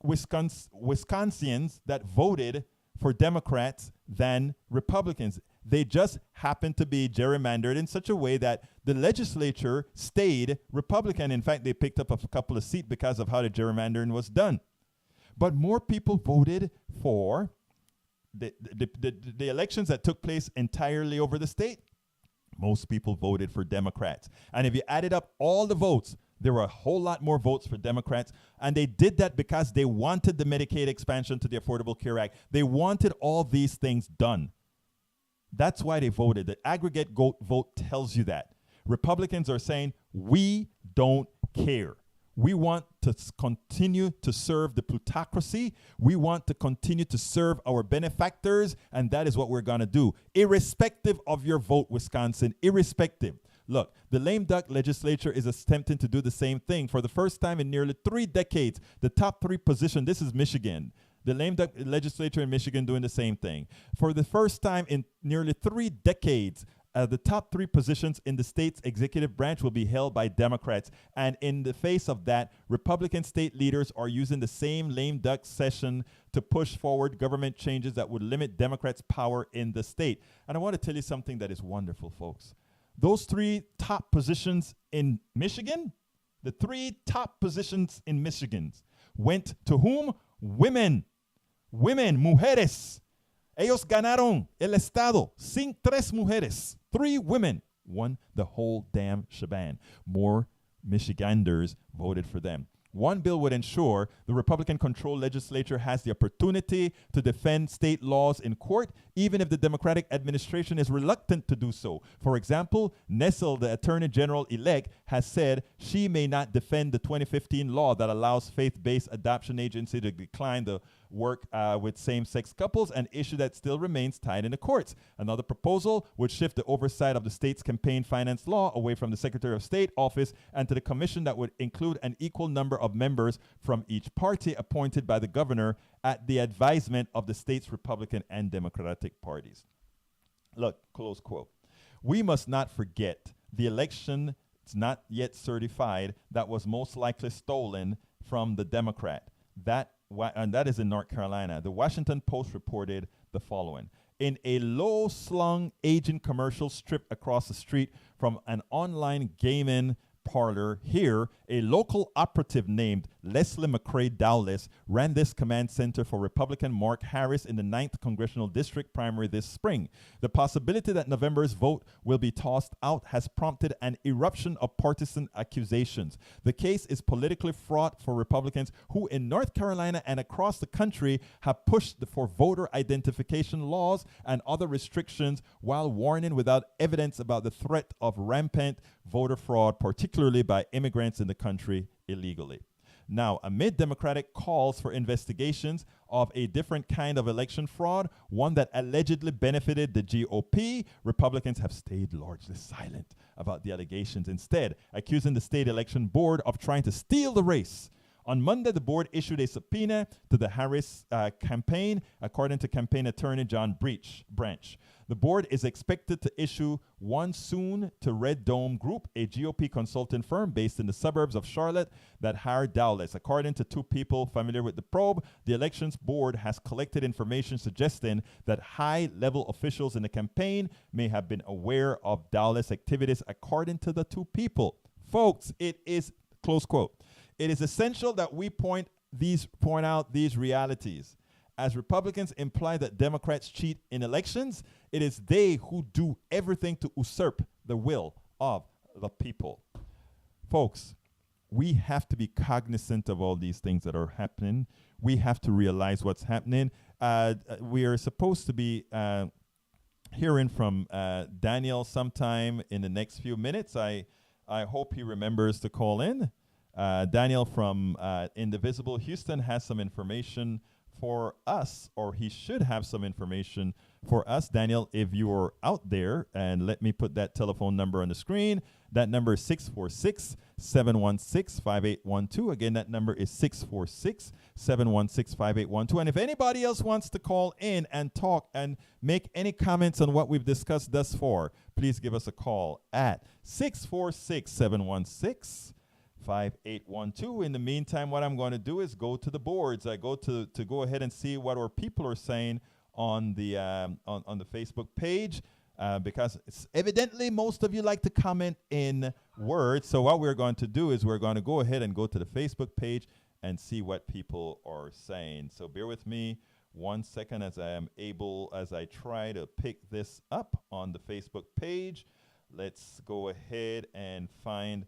Wisconsians that voted for Democrats than Republicans. They just happened to be gerrymandered in such a way that the legislature stayed Republican. In fact, they picked up a couple of seats because of how the gerrymandering was done. But more people voted for the elections that took place entirely over the state. Most people voted for Democrats. And if you added up all the votes, there were a whole lot more votes for Democrats, and they did that because they wanted the Medicaid expansion to the Affordable Care Act. They wanted all these things done. That's why they voted. The aggregate vote tells you that. Republicans are saying, we don't care. We want to continue to serve the plutocracy. We want to continue to serve our benefactors, and that is what we're going to do, irrespective of your vote, Wisconsin, irrespective. Look, the lame duck legislature is attempting to do the same thing. For the first time in nearly 3 decades, the top 3 position, this is Michigan, the lame duck legislature in Michigan doing the same thing. For the first time in nearly 3 decades, The top 3 positions in the state's executive branch will be held by Democrats. And in the face of that, Republican state leaders are using the same lame duck session to push forward government changes that would limit Democrats' power in the state. And I want to tell you something that is wonderful, folks. Those 3 top positions in Michigan, the 3 top positions in Michigan went to whom? Women. Women, mujeres. Ellos ganaron el estado sin 3 mujeres. 3 women won the whole damn shebang. More Michiganders voted for them. One bill would ensure the Republican-controlled legislature has the opportunity to defend state laws in court, even if the Democratic administration is reluctant to do so. For example, Nessel, the Attorney General-elect, has said she may not defend the 2015 law that allows faith-based adoption agency to decline the work with same-sex couples, an issue that still remains tied in the courts. Another proposal would shift the oversight of the state's campaign finance law away from the Secretary of State office and to the commission that would include an equal number of members from each party appointed by the governor at the advisement of the state's Republican and Democratic parties. Look, close quote. We must not forget the election, it's not yet certified, that was most likely stolen from the Democrat. And that is in North Carolina. The Washington Post reported the following. In a low-slung agent commercial strip across the street from an online gaming parlor here, a local operative named Leslie McCrae Dowless ran this command center for Republican Mark Harris in the 9th Congressional District primary this spring. The possibility that November's vote will be tossed out has prompted an eruption of partisan accusations. The case is politically fraught for Republicans who in North Carolina and across the country have pushed for voter identification laws and other restrictions while warning without evidence about the threat of rampant voter fraud, particularly by immigrants in the country illegally. Now, amid Democratic calls for investigations of a different kind of election fraud, one that allegedly benefited the GOP, Republicans have stayed largely silent about the allegations, instead accusing the state election board of trying to steal the race. On Monday, the board issued a subpoena to the Harris campaign, according to campaign attorney John Branch. The board is expected to issue one soon to Red Dome Group, a GOP consulting firm based in the suburbs of Charlotte that hired Dowless. According to 2 people familiar with the probe, the elections board has collected information suggesting that high-level officials in the campaign may have been aware of Dowless' activities, according to the 2 people. Folks, it is, close quote, it is essential that we point out these realities. As Republicans imply that Democrats cheat in elections, it is they who do everything to usurp the will of the people. Folks, we have to be cognizant of all these things that are happening. We have to realize what's happening. We are supposed to be hearing from Daniel sometime in the next few minutes. I hope he remembers to call in. Daniel from Indivisible Houston has some information for us, or he should have some information for us. Daniel, if you're out there, and let me put that telephone number on the screen. That number is 646-716-5812. Again, that number is 646-716-5812. And if anybody else wants to call in and talk and make any comments on what we've discussed thus far, please give us a call at 646-716-5812. In the meantime, what I'm going to do is go to the boards. I go to go ahead and see what our people are saying on the on the Facebook page, because it's evidently most of you like to comment in words. So what we're going to do is we're going to go ahead and go to the Facebook page and see what people are saying. So bear with me 1 second as I try to pick this up on the Facebook page. Let's go ahead and find.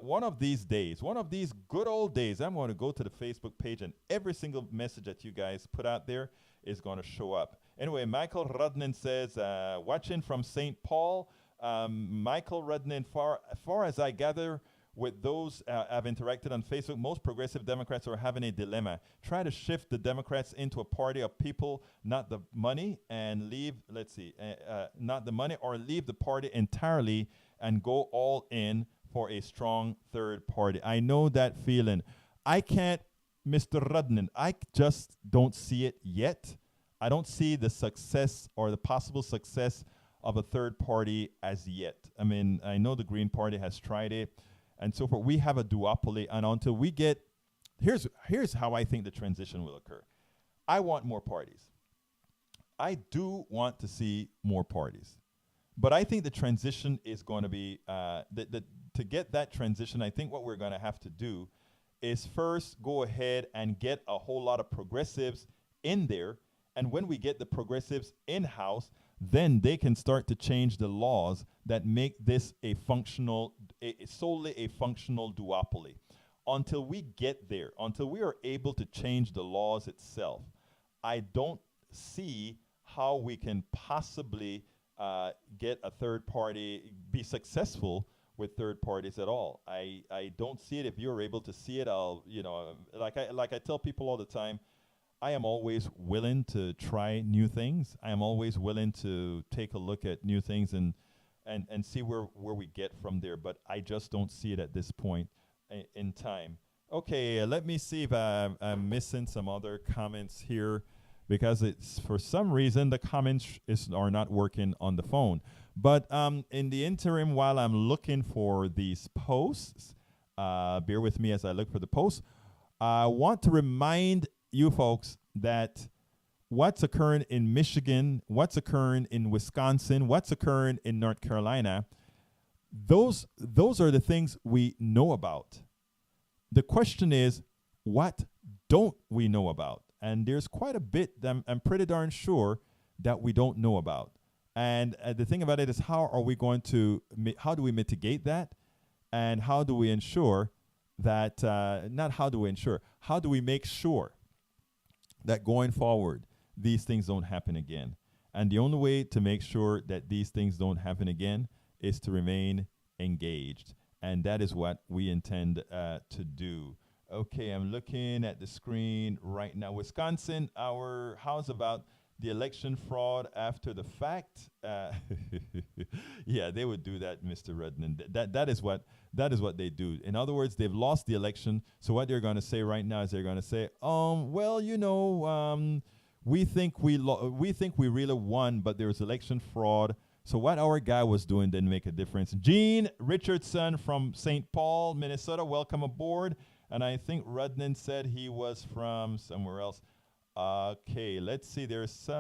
One of these days, one of these good old days, I'm going to go to the Facebook page and every single message that you guys put out there is going to show up. Anyway, Michael Rudnan says, watching from St. Paul. Michael Rudnan, far as I gather with those I've interacted on Facebook, most progressive Democrats are having a dilemma. Try to shift the Democrats into a party of people, not the money, and leave, not the money, or leave the party entirely and go all in for a strong third party. I know that feeling. I can't, Mr. Rudnan, I just don't see it yet. I don't see the success or the possible success of a third party as yet. I mean, I know the Green Party has tried it and so forth. We have a duopoly, and until we get, here's how I think the transition will occur. I want more parties. I do want to see more parties. But I think the transition is going to be, to get that transition, I think what we're going to have to do is first go ahead and get a whole lot of progressives in there. And when we get the progressives in-house, then they can start to change the laws that make this a functional, solely a functional duopoly. Until we get there, until we are able to change the laws itself, I don't see how we can possibly get a third party, be successful with third parties at all. I don't see it. If you're able to see it, I'll, like I tell people all the time, I am always willing to try new things. I am always willing to take a look at new things and see where we get from there. But I just don't see it at this point in time. Okay, let me see if I'm missing some other comments here, because it's, for some reason, the comments are not working on the phone. But in the interim, while I'm looking for these posts, bear with me as I look for the posts, I want to remind you folks that what's occurring in Michigan, what's occurring in Wisconsin, what's occurring in North Carolina, those are the things we know about. The question is, what don't we know about? And there's quite a bit that I'm pretty darn sure that we don't know about. And the thing about it is, how do we mitigate that? And how do we ensure that, how do we make sure that going forward, these things don't happen again? And the only way to make sure that these things don't happen again is to remain engaged. And that is what we intend to do. Okay, I'm looking at the screen right now. Wisconsin, how's about the election fraud after the fact? Yeah, they would do that, Mr. Rudnan. That is what they do. In other words, they've lost the election. So what they're going to say right now is they're going to say, well, we think we really won, but there was election fraud. So what our guy was doing didn't make a difference. Gene Richardson from St. Paul, Minnesota, welcome aboard. And I think Rudnan said he was from somewhere else. Okay, let's see. There is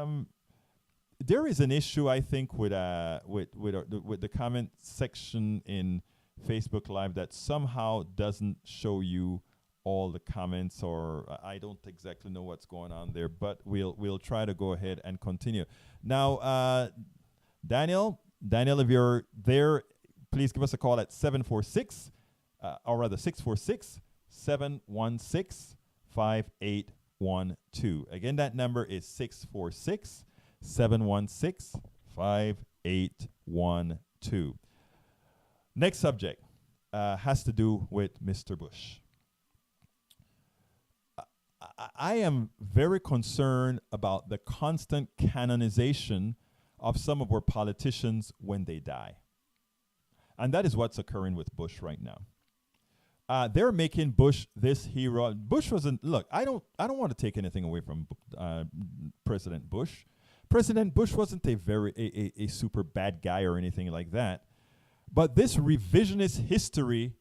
an issue, I think, with the comment section in Facebook Live that somehow doesn't show you all the comments, or I don't exactly know what's going on there. But we'll try to go ahead and continue. Now, Daniel, if you're there, please give us a call at 646, 716-5812. Again, that number is 646-716-5812. Next subject has to do with Mr. Bush. I am very concerned about the constant canonization of some of our politicians when they die. And that is what's occurring with Bush right now. They're making Bush this hero. Bush wasn't, look, I don't want to take anything away from President Bush. President Bush wasn't a super bad guy or anything like that. But this revisionist history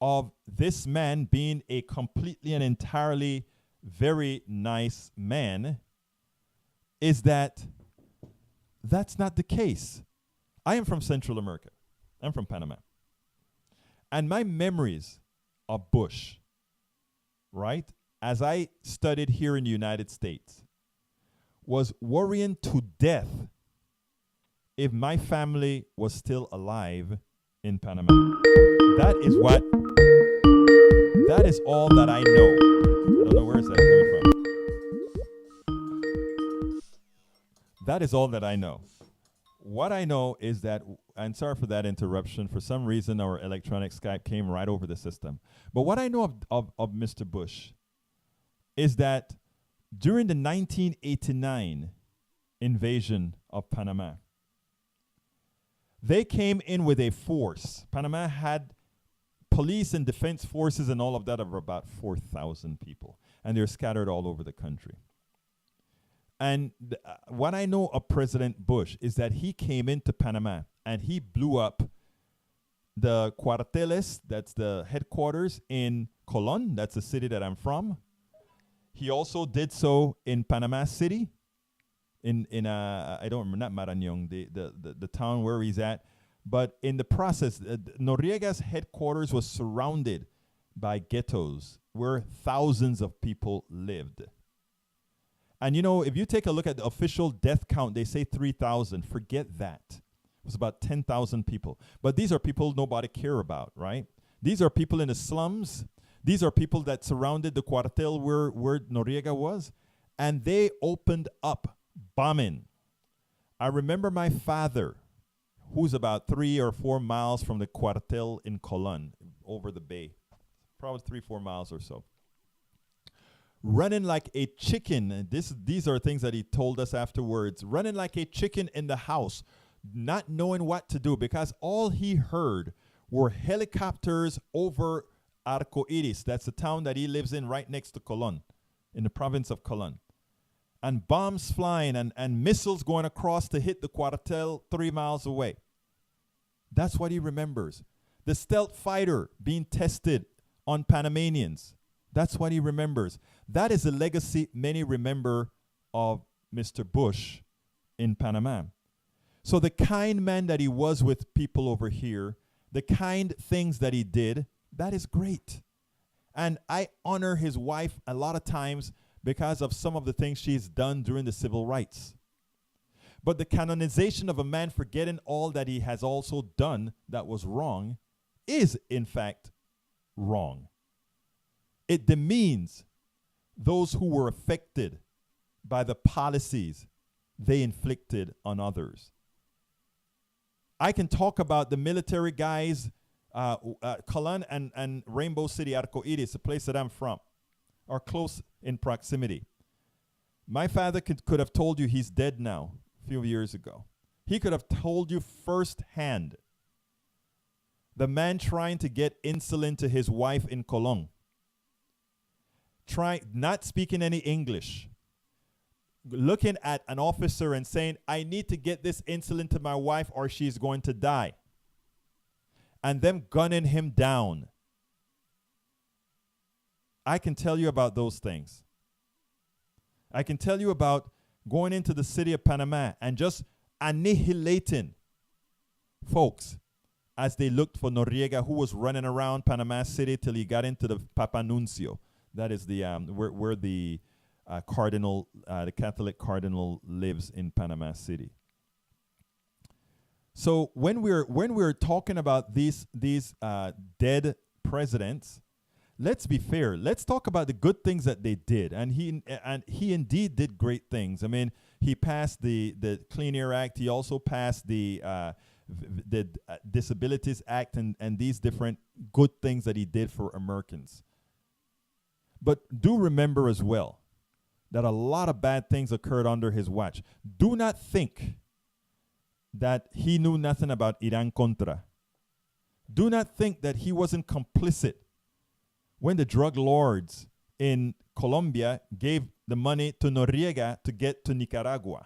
of this man being a completely and entirely very nice man is that's not the case. I am from Central America. I'm from Panama. And my memories of Bush, right, as I studied here in the United States, was worrying to death if my family was still alive in Panama. That is all that I know. I don't know where is that coming from. That is all that I know. What I know is that, and sorry for that interruption, for some reason our electronic Skype came right over the system. But what I know of Mr. Bush is that during the 1989 invasion of Panama, they came in with a force. Panama had police and defense forces and all of that of about 4,000 people. And they're scattered all over the country. And what I know of President Bush is that he came into Panama and he blew up the cuarteles, that's the headquarters in Colon, that's the city that I'm from. He also did so in Panama City, in I don't remember, not Marañón, the town where he's at. But in the process, Noriega's headquarters was surrounded by ghettos where thousands of people lived. And you know, if you take a look at the official death count, they say 3,000. Forget that. It was about 10,000 people. But these are people nobody care about, right? These are people in the slums. These are people that surrounded the cuartel where Noriega was. And they opened up bombing. I remember my father, who's about 3 or 4 miles from the cuartel in Colon, over the bay, probably 3-4 miles or so, running like a chicken. And these are things that he told us afterwards. Running like a chicken in the house, not knowing what to do, because all he heard were helicopters over Arco Iris. That's the town that he lives in right next to Colon, in the province of Colon. And bombs flying and missiles going across to hit the cuartel 3 miles away. That's what he remembers. The stealth fighter being tested on Panamanians. That's what he remembers. That is a legacy many remember of Mr. Bush in Panama. So the kind man that he was with people over here, the kind things that he did, that is great. And I honor his wife a lot of times because of some of the things she's done during the civil rights. But the canonization of a man forgetting all that he has also done that was wrong is, in fact, wrong. It demeans those who were affected by the policies they inflicted on others. I can talk about the military guys, Colon and Rainbow City, Arco Iris, the place that I'm from, are close in proximity. My father could have told you he's dead now, a few years ago. He could have told you firsthand. The man trying to get insulin to his wife in Colon, not speaking any English, looking at an officer and saying, I need to get this insulin to my wife or she's going to die. And them gunning him down. I can tell you about those things. I can tell you about going into the city of Panama and just annihilating folks as they looked for Noriega, who was running around Panama City till he got into the Papa Nuncio. That is the where the cardinal, the Catholic cardinal, lives in Panama City. So when we're talking about these dead presidents, let's be fair. Let's talk about the good things that they did, and he indeed did great things. I mean, he passed the Clean Air Act. He also passed the Disabilities Act, and these different good things that he did for Americans. But do remember as well that a lot of bad things occurred under his watch. Do not think that he knew nothing about Iran Contra. Do not think that he wasn't complicit when the drug lords in Colombia gave the money to Noriega to get to Nicaragua.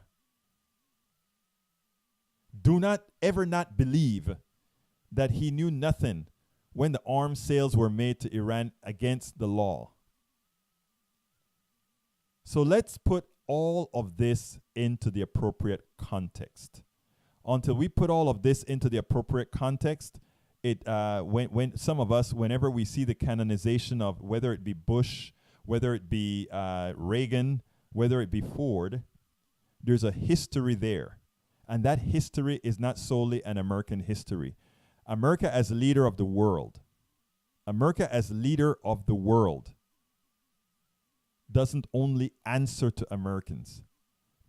Do not ever not believe that he knew nothing when the arms sales were made to Iran against the law. So let's put all of this into the appropriate context. Until we put all of this into the appropriate context, when some of us, whenever we see the canonization of whether it be Bush, whether it be Reagan, whether it be Ford, there's a history there. And that history is not solely an American history. America as leader of the world, America as leader of the world doesn't only answer to Americans,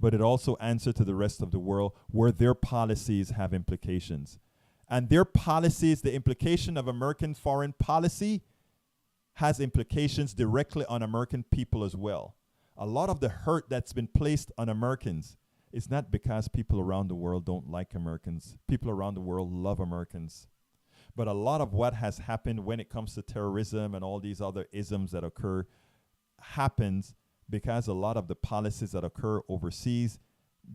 but it also answers to the rest of the world where their policies have implications. And their policies, the implication of American foreign policy has implications directly on American people as well. A lot of the hurt that's been placed on Americans is not because people around the world don't like Americans. People around the world love Americans. But a lot of what has happened when it comes to terrorism and all these other isms that occur happens because a lot of the policies that occur overseas,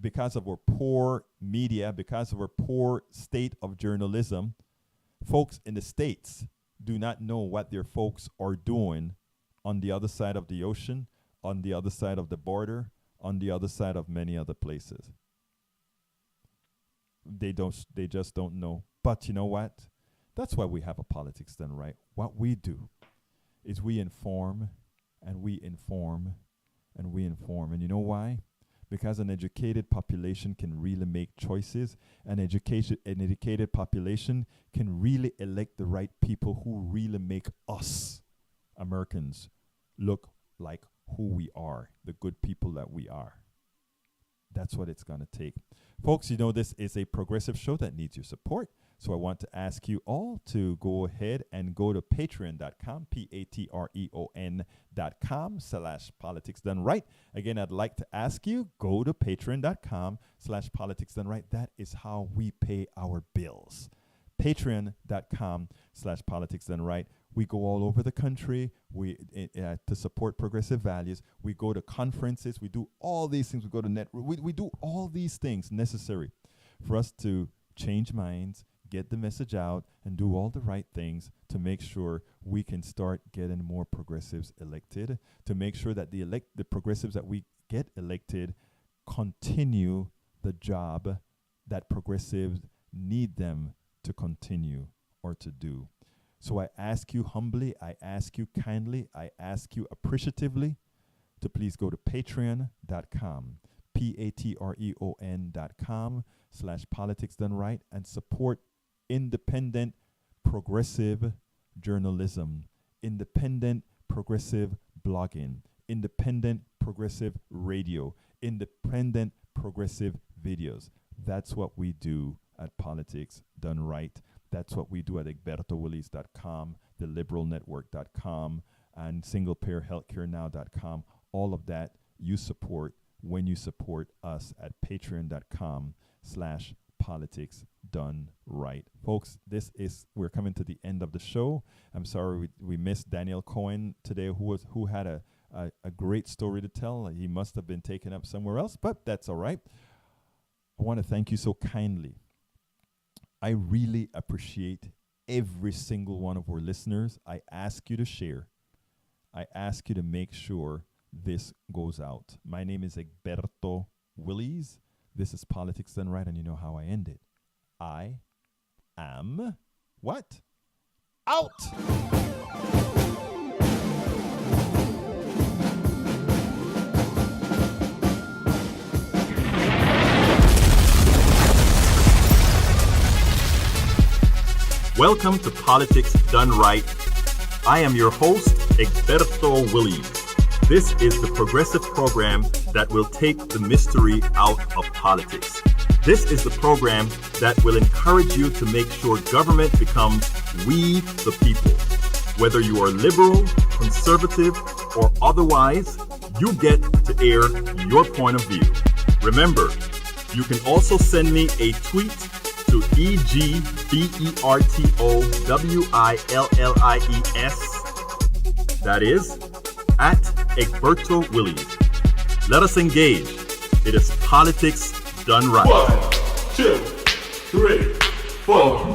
because of our poor media, because of our poor state of journalism, folks in the States do not know what their folks are doing on the other side of the ocean, on the other side of the border, on the other side of many other places. They just don't know. But you know what? That's why we have a Politics Done Right. What we do is we inform and we inform and we inform. And you know why? Because an educated population can really make choices. An educated population can really elect the right people who really make us, Americans, look like who we are, the good people that we are. That's what it's going to take. Folks, you know this is a progressive show that needs your support. So I want to ask you all to go ahead and go to patreon.com, patreon.com/politicsdoneright. Again, I'd like to ask you, go to patreon.com/politicsdoneright. That is how we pay our bills. Patreon.com/politicsdoneright. We go all over the country to support progressive values. We go to conferences. We do all these things. We go to network. We do all these things necessary for us to change minds, get the message out, and do all the right things to make sure we can start getting more progressives elected, to make sure that the progressives that we get elected continue the job that progressives need them to continue or to do. So I ask you humbly, I ask you kindly, I ask you appreciatively to please go to patreon.com, patreon.com/politicsdoneright, and support independent progressive journalism, independent progressive blogging, independent progressive radio, independent progressive videos. That's what we do at Politics Done Right. That's what we do at egbertowillies.com, theliberalnetwork.com, and singlepairhealthcarenow.com. All of that you support when you support us at patreon.com/politics done right. Folks, we're coming to the end of the show. I'm sorry we missed Daniel Cohen today, who had a great story to tell. He must have been taken up somewhere else, but that's all right. I want to thank you so kindly. I really appreciate every single one of our listeners. I ask you to share. I ask you to make sure this goes out. My name is Egberto Willies. This is Politics Done Right, and you know how I end it. I am what? Out! Welcome to Politics Done Right. I am your host, Egberto Willies. This is the progressive program that will take the mystery out of politics. This is the program that will encourage you to make sure government becomes we the people. Whether you are liberal, conservative, or otherwise, you get to air your point of view. Remember, you can also send me a tweet to EGBERTOWILLIES. That is at Egberto Willies. Let us engage. It is Politics Done Right. 1, 2, 3, 4.